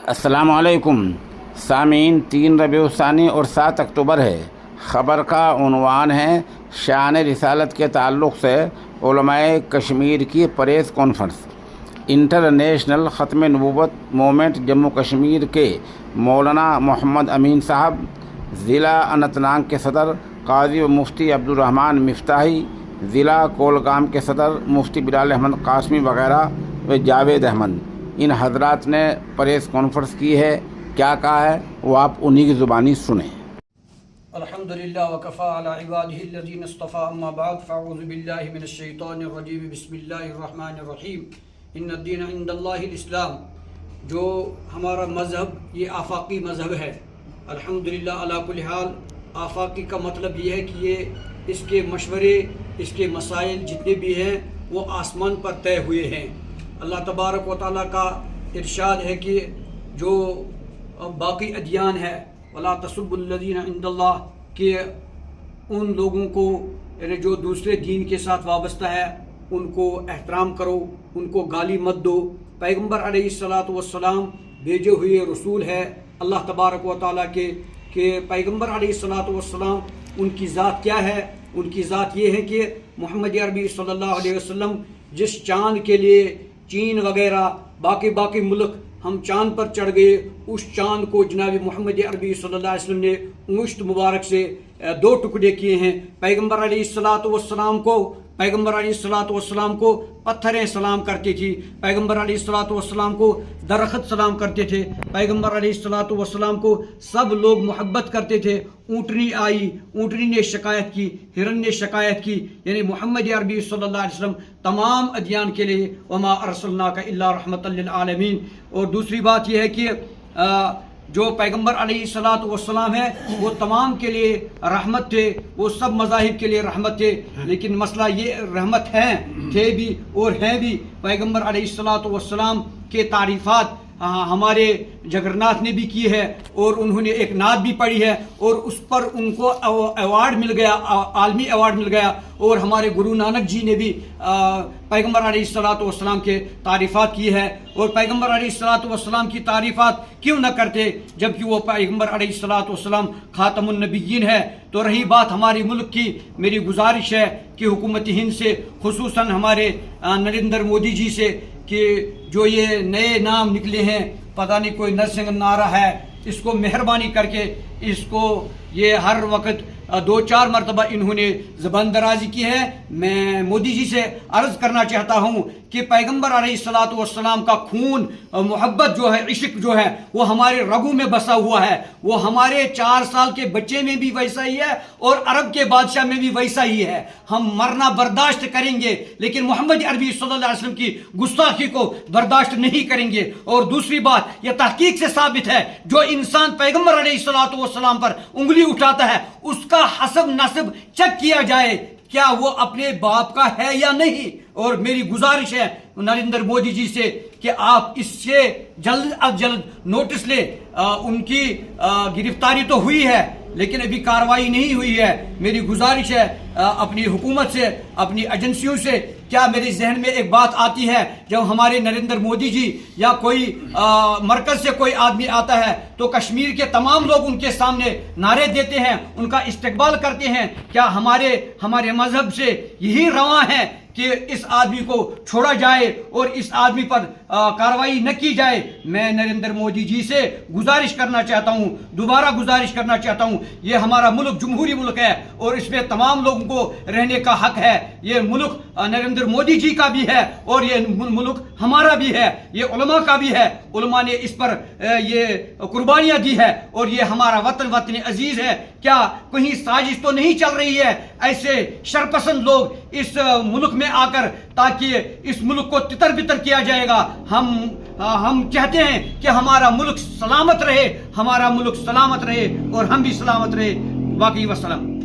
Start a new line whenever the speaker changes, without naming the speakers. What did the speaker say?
السلام علیکم سامعین، 3 ربیع الثانی اور 7 اکتوبر ہے۔ خبر کا عنوان ہے شان رسالت کے تعلق سے علماء کشمیر کی پریس کانفرنس۔ انٹرنیشنل ختم نبوت موومنٹ جموں کشمیر کے مولانا محمد امین صاحب، ضلع اننت ناگ کے صدر قاضی و مفتی عبدالرحمن مفتاحی، ضلع کولگام کے صدر مفتی بلال احمد قاسمی وغیرہ و جاوید احمد، ان حضرات نے پریس کانفرنس کی ہے۔ کیا کہا ہے وہ آپ انہی کی زبانی سنیں۔
الحمدللہ وکفا علی عبادہ الذین اصطفی، اما بعد فاعوذ باللہ من الشیطان الرجیم، بسم اللہ الرحمن الرحیم۔ ان الدین عند اللہ الاسلام، جو ہمارا مذہب یہ آفاقی مذہب ہے۔ الحمدللہ علی کل حال، آفاقی کا مطلب یہ ہے کہ یہ اس کے مشورے، اس کے مسائل جتنے بھی ہیں وہ آسمان پر طے ہوئے ہیں۔ اللہ تبارک و تعالیٰ کا ارشاد ہے کہ جو باقی ادیان ہے، وَلَا تَسُبُّوا الَّذِينَ عِندَ اللَّهِ، کہ ان لوگوں کو یعنی جو دوسرے دین کے ساتھ وابستہ ہے ان کو احترام کرو، ان کو گالی مت دو۔ پیغمبر علیہ الصلاۃ والسلام بھیجے ہوئے رسول ہے اللہ تبارک و تعالیٰ کے، کہ پیغمبر علیہ الصلاۃ والسلام ان کی ذات کیا ہے؟ ان کی ذات یہ ہے کہ محمد عربی صلی اللہ علیہ وسلم جس چاند کے لیے چین وغیرہ باقی ملک ہم چاند پر چڑھ گئے، اس چاند کو جناب محمد عربی صلی اللہ علیہ وسلم نے انگشت مبارک سے 2 ٹکڑے کیے ہیں۔ پیغمبر علیہ الصلاۃ والسلام کو پتھریں سلام کرتی تھی، پیغمبر علیہ الصلاۃ والسلام کو درخت سلام کرتے تھے، پیغمبر علیہ الصلاۃ والسلام کو سب لوگ محبت کرتے تھے۔ اونٹنی آئی، اونٹنی نے شکایت کی، ہرن نے شکایت کی، یعنی محمد عربی صلی اللہ علیہ وسلم تمام ادیان کے لیے وما ارسلناک الا رحمۃ للعالمین۔ اور دوسری بات یہ ہے کہ جو پیغمبر علیہ الصلاۃ والسلام ہے وہ تمام کے لیے رحمت تھے، وہ سب مذاہب کے لیے رحمت تھے۔ لیکن مسئلہ یہ رحمت تھے بھی اور ہیں بھی۔ پیغمبر علیہ الصلاۃ والسلام کے تعریفات ہمارے جگرناتھ نے بھی کی ہے، اور انہوں نے ایک نعت بھی پڑھی ہے، اور اس پر ان کو ایوارڈ مل گیا، عالمی ایوارڈ مل گیا۔ اور ہمارے گرو نانک جی نے بھی پیغمبر علیہ الصلاۃ والسلام کے تعریفات کی ہے۔ اور پیغمبر علیہ الصلاۃ والسلام کی تعریفات کیوں نہ کرتے جبکہ وہ پیغمبر علیہ الصلاۃ والسلام خاتم النبیین ہے؟ تو رہی بات ہمارے ملک کی، میری گزارش ہے کہ حکومت ہند سے، خصوصاً ہمارے نریندر مودی جی سے، کہ جو یہ نئے نام نکلے ہیں، پتہ نہیں کوئی نرسنگ نعرہ ہے، اس کو مہربانی کر کے اس کو یہ ہر وقت 2-4 مرتبہ انہوں نے زبان درازی کی ہے۔ میں مودی جی سے عرض کرنا چاہتا ہوں کہ پیغمبر علیہ الصلاۃ والسلام کا خون، محبت جو ہے، عشق جو ہے، وہ ہمارے رگوں میں بسا ہوا ہے۔ وہ ہمارے 4 سال کے بچے میں بھی ویسا ہی ہے اور عرب کے بادشاہ میں بھی ویسا ہی ہے۔ ہم مرنا برداشت کریں گے لیکن محمد عربی صلی اللہ علیہ وسلم کی گستاخی کو برداشت نہیں کریں گے۔ اور دوسری بات یہ تحقیق سے ثابت ہے، جو انسان پیغمبر علیہ الصلاۃ والسلام پر انگلی اٹھاتا ہے اس کا حسب نسب چیک کیا جائے کیا وہ اپنے باپ کا ہے یا نہیں۔ اور میری گزارش ہے نریندر مودی جی سے کہ آپ اس سے جلد از جلد نوٹس لیں۔ ان کی گرفتاری تو ہوئی ہے لیکن ابھی کارروائی نہیں ہوئی ہے۔ میری گزارش ہے اپنی حکومت سے، اپنی ایجنسیوں سے، کیا میرے ذہن میں ایک بات آتی ہے جب ہمارے نریندر مودی جی یا کوئی مرکز سے کوئی آدمی آتا ہے تو کشمیر کے تمام لوگ ان کے سامنے نعرے دیتے ہیں، ان کا استقبال کرتے ہیں؟ کیا ہمارے مذہب سے یہی رواں ہے کہ اس آدمی کو چھوڑا جائے اور اس آدمی پر کارروائی نہ کی جائے؟ میں نریندر مودی جی سے گزارش کرنا چاہتا ہوں، دوبارہ گزارش کرنا چاہتا ہوں، یہ ہمارا ملک جمہوری ملک ہے اور اس میں تمام لوگوں کو رہنے کا حق ہے۔ یہ ملک نریندر مودی جی کا بھی ہے اور یہ ملک ہمارا بھی ہے، یہ علماء کا بھی ہے۔ علماء نے اس پر یہ قربانیاں دی ہے اور یہ ہمارا وطن عزیز ہے۔ کیا کہیں سازش تو نہیں چل رہی ہے ایسے شرپسند لوگ اس ملک میں آ کر تاکہ اس ملک کو تتر بتر کیا جائے گا؟ ہم چاہتے ہیں کہ ہمارا ملک سلامت رہے، ہمارا ملک سلامت رہے اور ہم بھی سلامت رہے۔ باقی وسلام۔